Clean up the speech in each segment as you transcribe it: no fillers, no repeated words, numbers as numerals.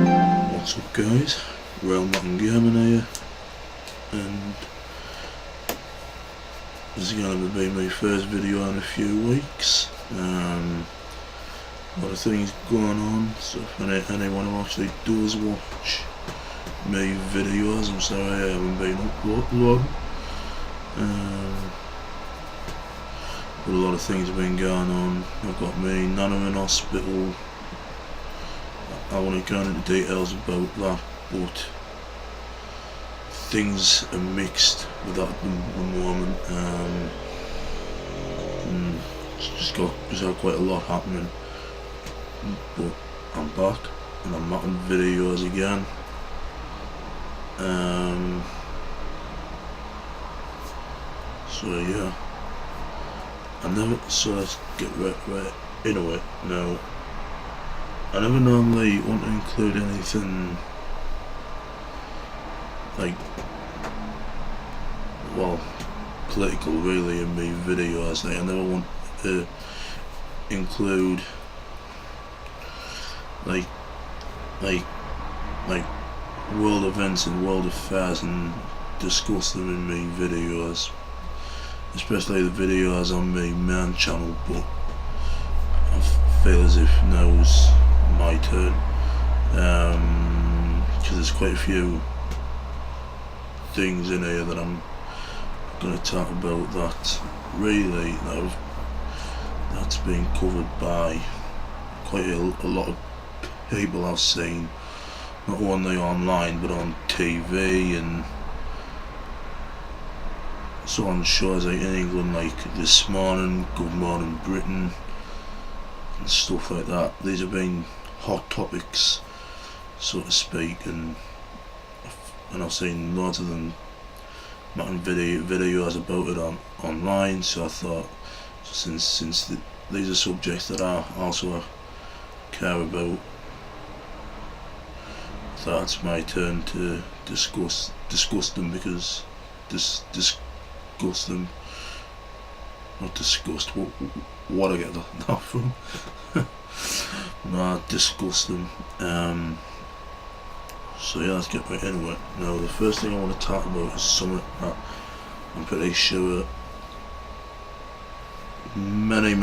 What's up guys, Rant here, and this is going to be my first video in a few weeks. A lot of things going on, so if anyone who actually does watch my videos, I'm sorry I haven't been uploading. But a lot of things have been going on. I've got my nana in hospital. I won't go into details about that, but things are mixed with that at the moment. Just got quite a lot happening, but I'm back and I'm making videos again. So yeah, so let's get right into it now. I never normally want to include anything like, well, political really in my videos. Like, I never want to include like world events and world affairs and discuss them in my videos, especially the videos on my main channel. But I feel as if now's my turn, because there's quite a few things in here that I'm going to talk about that really that's been covered by quite a lot of people I've seen, not only online but on TV and so on shows like in England, like This Morning, Good Morning Britain and stuff like that. These have been hot topics, so to speak, and I've seen lots of them making videos about it online. So I thought, since these are subjects that I also care about, I thought it's my turn to discuss them, because discuss them, not discussed. What I get that from? No, discuss them. So yeah, let's get right into it. Now, the first thing I want to talk about is something that I'm pretty sure many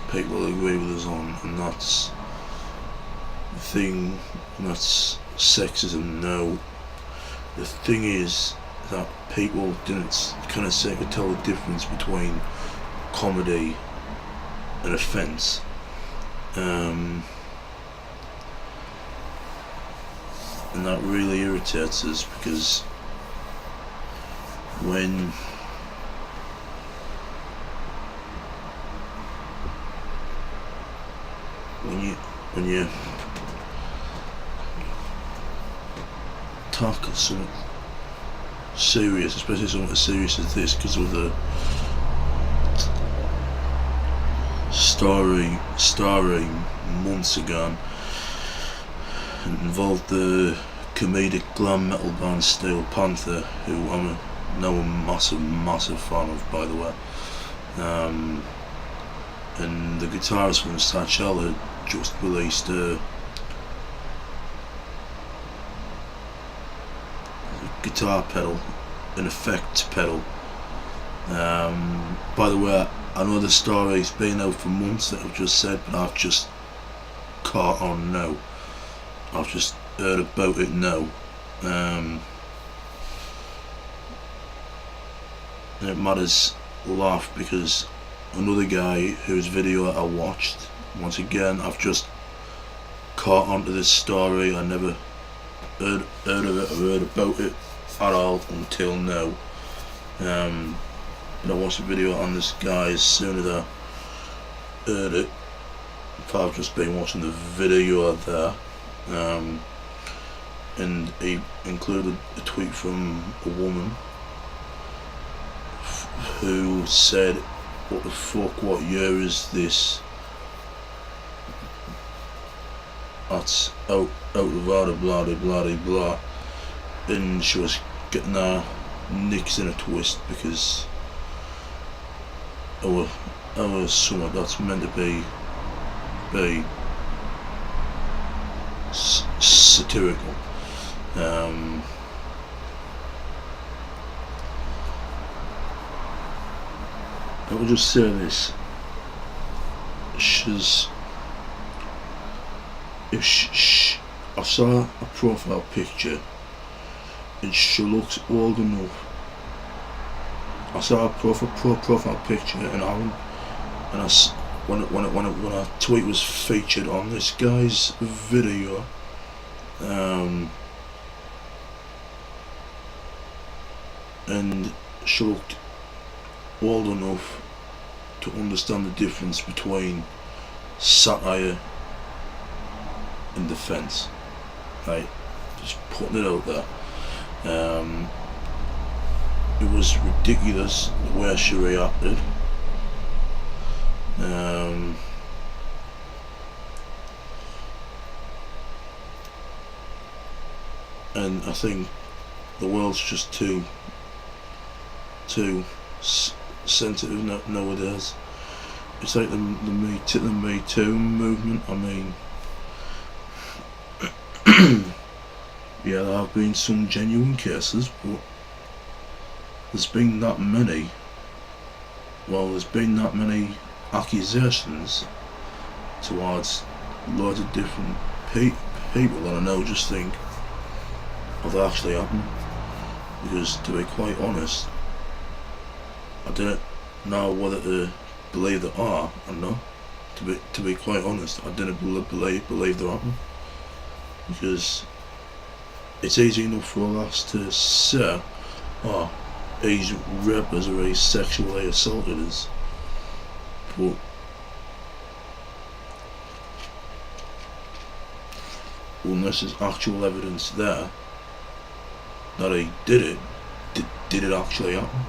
people agree with us on, and that's the thing, and that's sexism. Now, the thing is that people didn't kind of seem to tell the difference between comedy and offence. And that really irritates us, because when you talk something serious, especially something as serious as this, because of the story months ago, it involved the comedic glam metal band Steel Panther, who I'm now a massive fan of, by the way. And the guitarist from Satchel had just released a guitar pedal, an effects pedal. By the way, I know the story's been out for months that I've just said, but I've just caught on now. I've just heard about it now. And it matters laugh, because another guy whose video I watched, once again, I've just caught onto this story. I never heard of it or heard about it at all until now. But I watched a video on this guy as soon as I heard it. I've just been watching the video there. And he included a tweet from a woman who said, "What the fuck, what year is this? That's out of order, blah blah blah blah." And she was getting her nicks in a twist, because our summer that's meant to be satirical. I will just say this: I saw a profile picture and she looks old enough. I saw a profile picture and when a tweet was featured on this guy's video, and she looked old enough to understand the difference between satire and defence. Right, just putting it out there. It was ridiculous the way she reacted. And I think the world's just too sensitive nowadays. It's like the Me Too movement. I mean, yeah, there have been some genuine cases, but there's been that many accusations towards loads of different people that I know just think, have they actually happened? Because to be quite honest, I didn't know whether to believe there are or not. To be quite honest, I didn't believe there happened, because it's easy enough for us to say, oh, he's raped us or he's sexually assaulted us, but unless there's actual evidence there that he did it actually happen?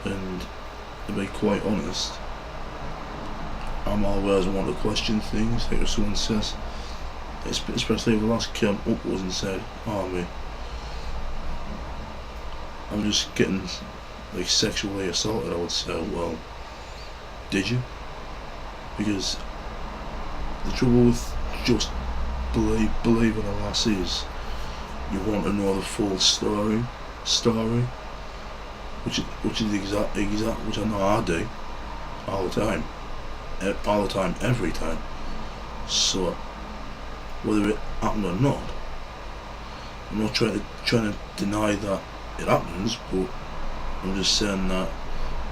And to be quite honest, I'm always one to question things. Like if someone says, especially if the last came upwards and said, oh man, I'm just getting like sexually assaulted, I would say, well, did you? Because the trouble with just believing a lass is you want to know the full story, which is exact, which I know I do all the time, every time. So whether it happened or not, I'm not trying to deny that it happens, but I'm just saying that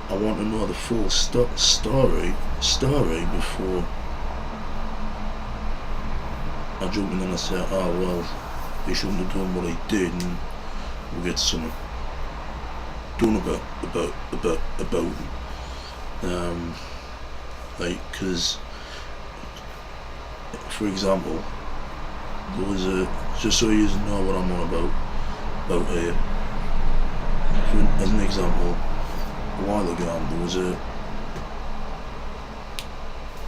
I want to know the full story before I jump in and I say, oh well, he shouldn't have done what he did, and we'll get something done about him. Like, because for example, there was just so you know what I'm on about here. As an example, a while ago there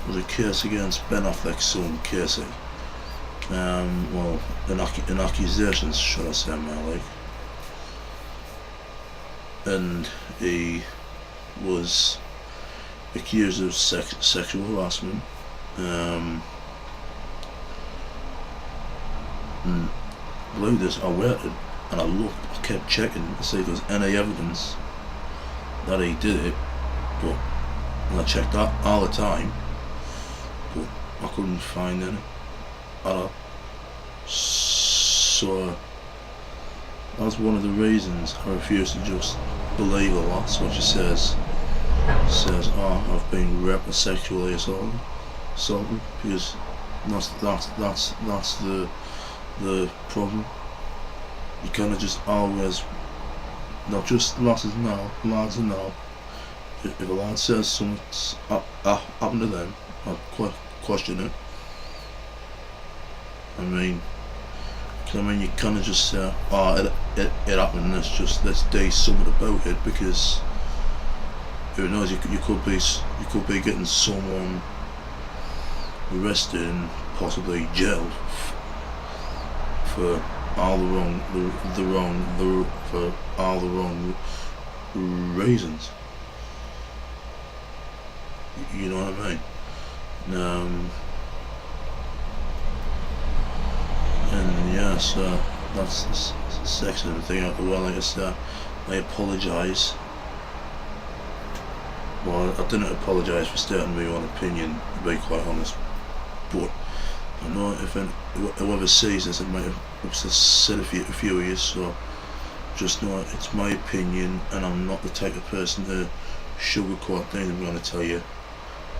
was a case against Ben Affleck's son Casey. Well, an accusation, should I say, more like. And he was accused of sexual harassment. And believe this, I waited and I kept checking to see if there was any evidence that he did it, but and I checked that all the time, but I couldn't find any at all. So that's one of the reasons I refuse to just believe a lot. So what she says, oh, I've been raped or sexually assaulted, because that's the problem. You kind of just always, not just lads and now, if a lad says something's happened to them, I'd question it. I mean, you kind of just say, oh, it happened, let's do something about it, because who knows, you could be getting someone arrested and possibly jailed for all the wrong reasons. You know what I mean? so that's the second thing out the way. Like I said, I apologise. Well, I didn't apologise for stating my own opinion, to be quite honest, but I know if whoever sees this, it might have said a few years, so just know it's my opinion, and I'm not the type of person to sugarcoat things. I'm going to tell you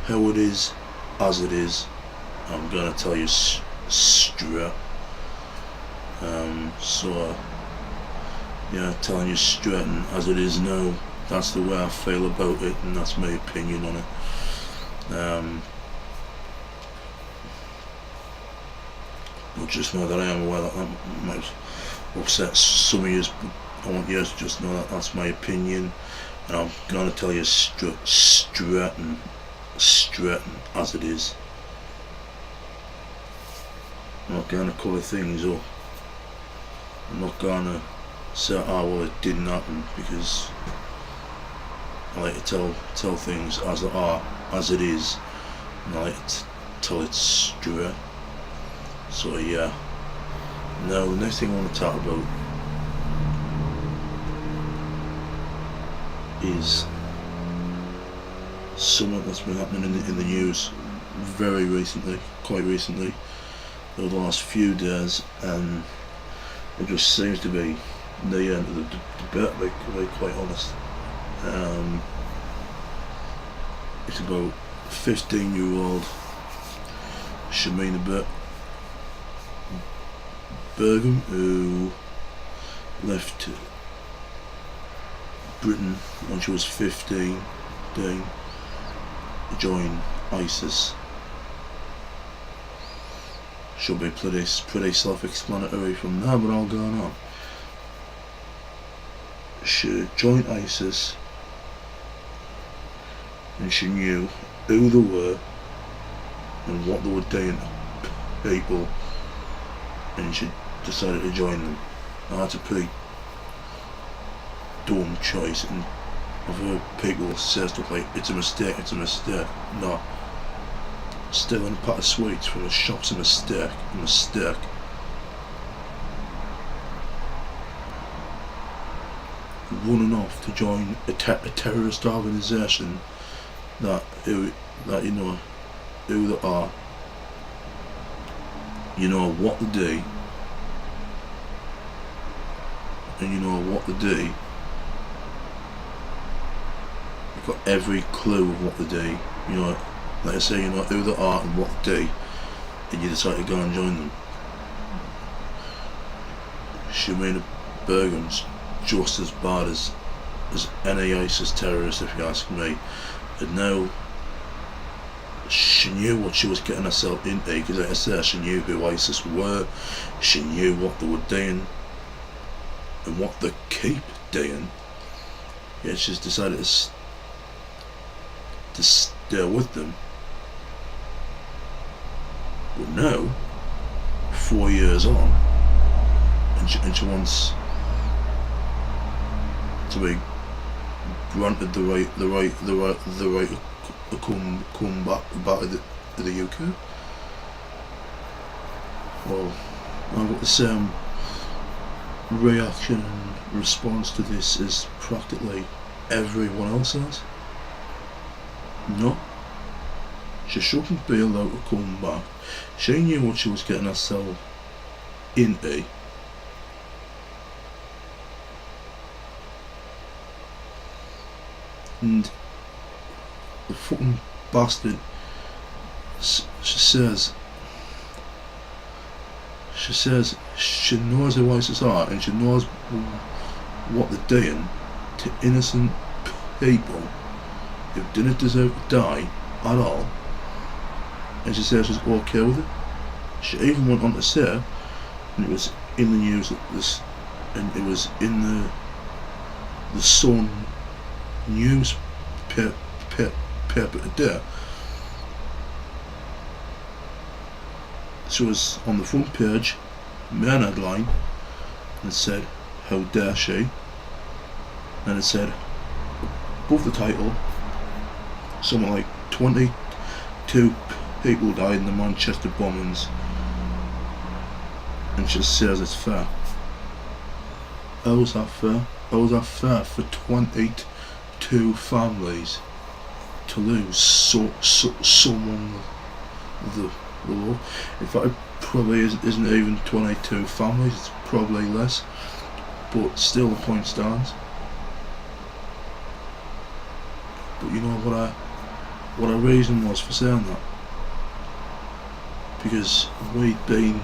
how it is, as it is. I'm going to tell you straight. So yeah, telling you straight and as it is now. That's the way I feel about it, and that's my opinion on it. But just know that I am aware that might upset some of you, but I want you to just know that that's my opinion, and I'm going to tell you straight and as it is. I'm not going to colour things up. I'm not going to say, oh well, it didn't happen, because I like to tell things as they are, as it is, and I like to tell it straight. So yeah. Now the next thing I want to talk about is something that's been happening in the news very recently, quite recently, over the last few days, and it just seems to be the end of the debate, to be quite honest. It's about 15-year-old Shamina Bergam, who left Britain when she was 15 to join ISIS. Should be pretty self-explanatory from there, but I'll go on. She joined ISIS and she knew who they were and what they were doing to people, and she decided to join them. Now that's a pretty dumb choice, and I've heard people say stuff like, it's a mistake. No. Stealing a pack of sweets from a shop's a mistake. Running off to join a terrorist organisation that you know who they are, you know what they do, and you know what they do. You've got every clue of what they do. You know, like I say, you know who they are and what they do, and you decide to go and join them. Shamina Bergam's just as bad as any ISIS terrorist, if you ask me. And now she knew what she was getting herself into, because like I said, she knew who ISIS were, she knew what they were doing and what they keep doing. Yet she's decided to stay with them. But now, 4 years on, and she wants to be granted the right to come back to the UK. Well, I've got the same reaction and response to this as practically everyone else has. No, she shouldn't be allowed to come back. She knew what she was getting herself into. And the fucking bastard, she says she knows who ISIS are, and she knows what they're doing to innocent people who didn't deserve to die at all, and she says she's okay with it. She even went on to say, and it was in the news and it was in the Sun newspaper today. She was on the front page, main headline, and it said, "How dare she?" And it said above the title, something like 22 people died in the Manchester bombings, and she says it's fair. How's that fair? How's that fair for 22 families to lose someone the love? In fact, it probably isn't even 22 families, it's probably less, but still the point stands. But you know what our reason was for saying that? Because we'd been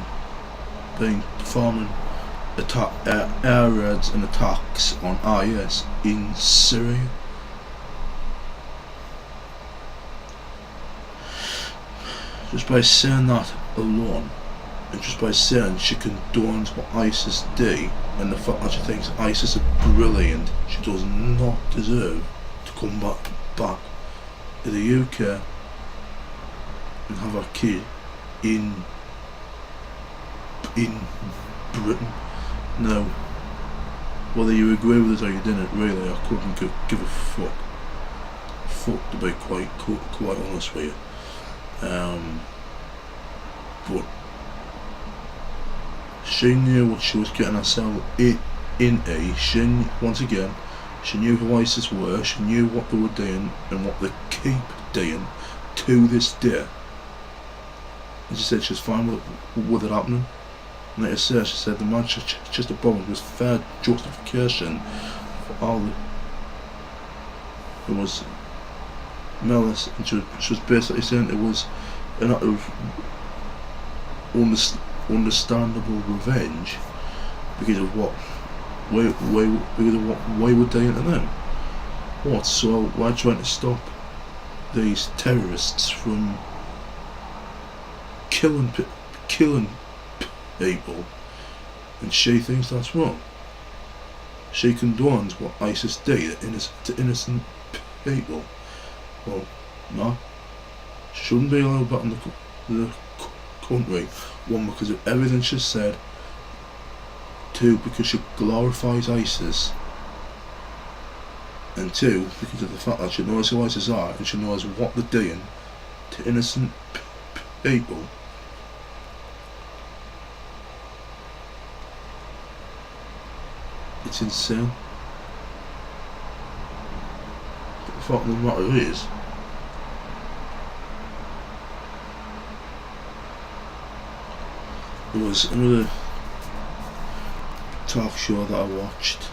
performing air raids and attacks on IS in Syria. Just by saying that alone, and just by saying she condones what ISIS do, and the fact that she thinks ISIS are brilliant, she does not deserve to come back to the UK and have her kid in Britain. Now, whether you agree with it or you didn't, really, I couldn't give a fuck to be quite honest with you. But she knew what she was getting herself into. She knew who ISIS were, she knew what they were doing and what they keep doing to this day. And she said she was fine with it happening. And like I said, she said the Manchester bombing was fair justification for all the... It was malice, and she was basically saying it was an act of understandable revenge because of what we were doing to them. What? So we're trying to stop these terrorists from killing people, and she thinks that's wrong. She condones what ISIS did to innocent people. Well, no, she shouldn't be allowed back in the country. One, because of everything she said. Two, because she glorifies ISIS. And two, because of the fact that she knows who ISIS are and she knows what they're doing to innocent people. It's insane. But the fact of the matter is, there was another talk show that I watched,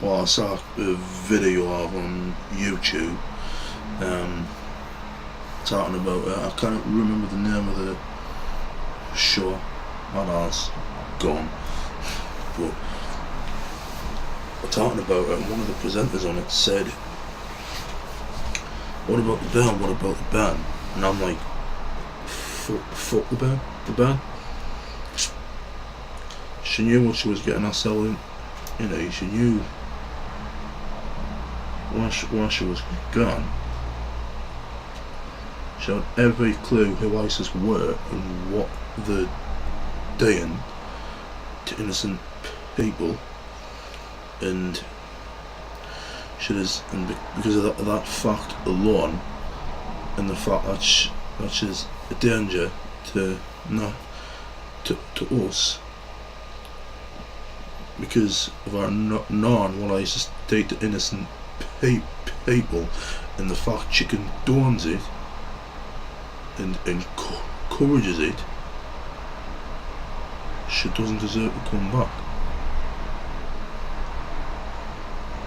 or I saw a video of on YouTube, talking about I can't remember the name of the show, my that's gone, but we're talking about it, and one of the presenters on it said, what about the band, what about the band? And I'm like, fuck the band. She knew what she was getting herself in, she knew where she was gone. She had every clue who ISIS were and what they're doing to innocent people, and because of that fact alone, and the fact that she's a danger to us, because of our knowing what ISIS did to innocent people, and the fact she condones it and encourages it, she doesn't deserve to come back.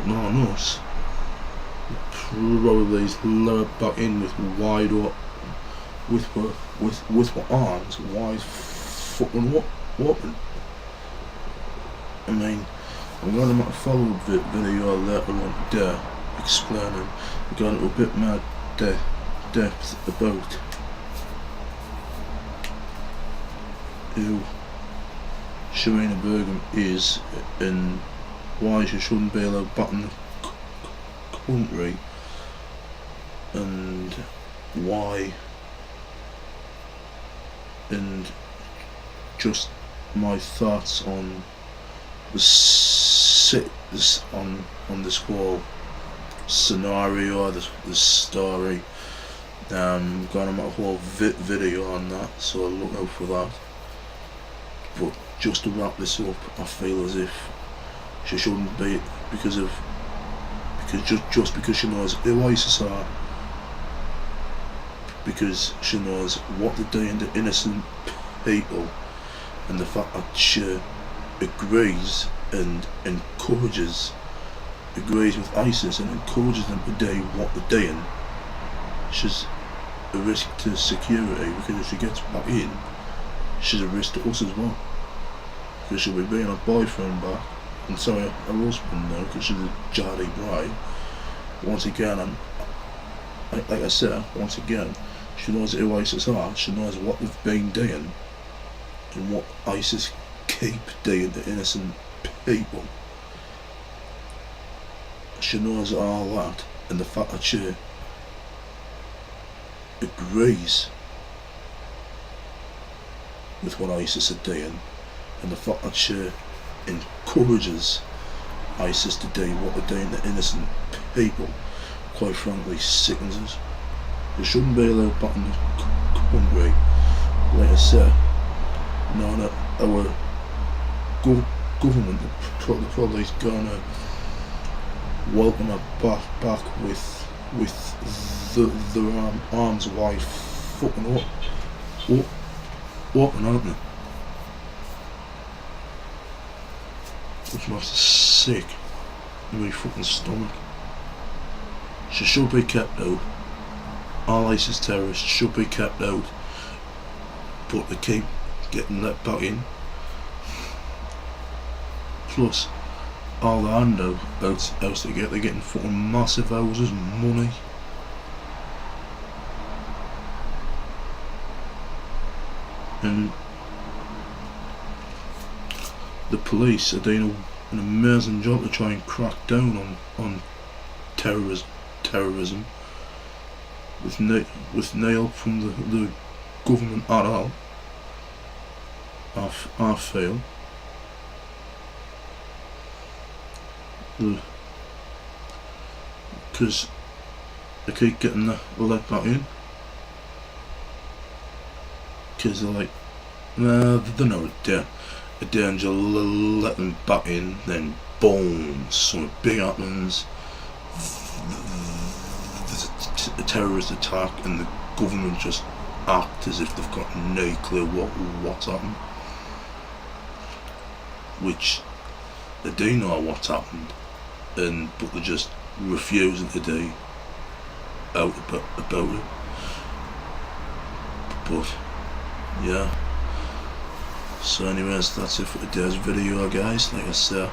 No one else probably is lured back in with wide up, with her arms wide fucking open. I mean, I'm going to make a follow-up video later on there explaining, going into a bit more depth about who Sharina Begum is and why she shouldn't be allowed back in the country, and why, and just my thoughts on on this whole scenario, this story. I'm gonna make a whole video on that, so look out for that. But just to wrap this up, I feel as if she shouldn't be, because she knows who ISIS are, because she knows what they're doing to innocent people, and the fact that she agrees with ISIS and encourages them to do what they're doing, she's a risk to security, because if she gets back in, she's a risk to us as well, because she'll be bringing her boyfriend back, and sorry, her husband now, because she's a jihadi bride. Once again, and like I said, once again, she knows who ISIS are, she knows what they've been doing, and what ISIS keep doing to innocent people. She knows all that, and the fact that she agrees with what ISIS are doing, and the fact that she encourages ISIS to do what they're doing to innocent people, quite frankly sickens us. They shouldn't be allowed back in the country. Like I said, now that our government probably is gonna welcome her back with the arms wide fucking open, aren't they? Which makes us sick in my fucking stomach. She should be kept out. All ISIS terrorists should be kept out, but they keep getting let back in. Plus, all the handouts they get, they're getting fucking massive houses, money. And the police are doing an amazing job to try and crack down on terrorism with no help from the government at all. I feel because they keep getting let back in, because they're like, nah, they're not a danger, let them back in, then boom, something big happens, there's a terrorist attack, and the government just act as if they've got no clue what's happened, which they do know what's happened, but they're just refusing to do out about it. But yeah, so anyways, that's it for today's video, guys. Like I said,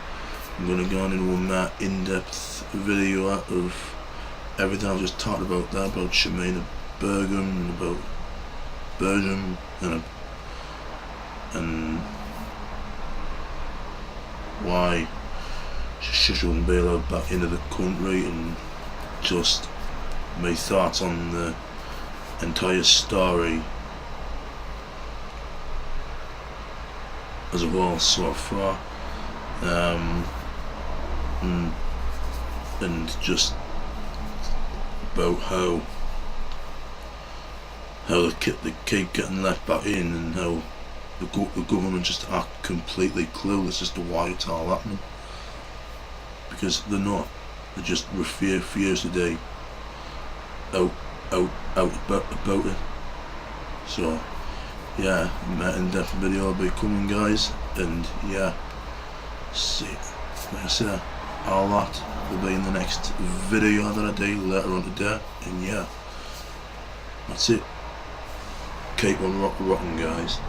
I'm going to go on into a more in-depth video of everything I've just talked about there, about Shamina Begum and about Belgium and why she shouldn't be allowed back into the country, and just my thoughts on the entire story as well so far, and just about how they keep getting let back in, and how the government just act completely clueless as to why it's all happening, because they're not. They just refuse to do out about it. So yeah, my in-depth video will be coming, guys, and yeah, see, like I said, all that will be in the next video that I do later on today, and yeah, that's it. Keep on rocking, guys.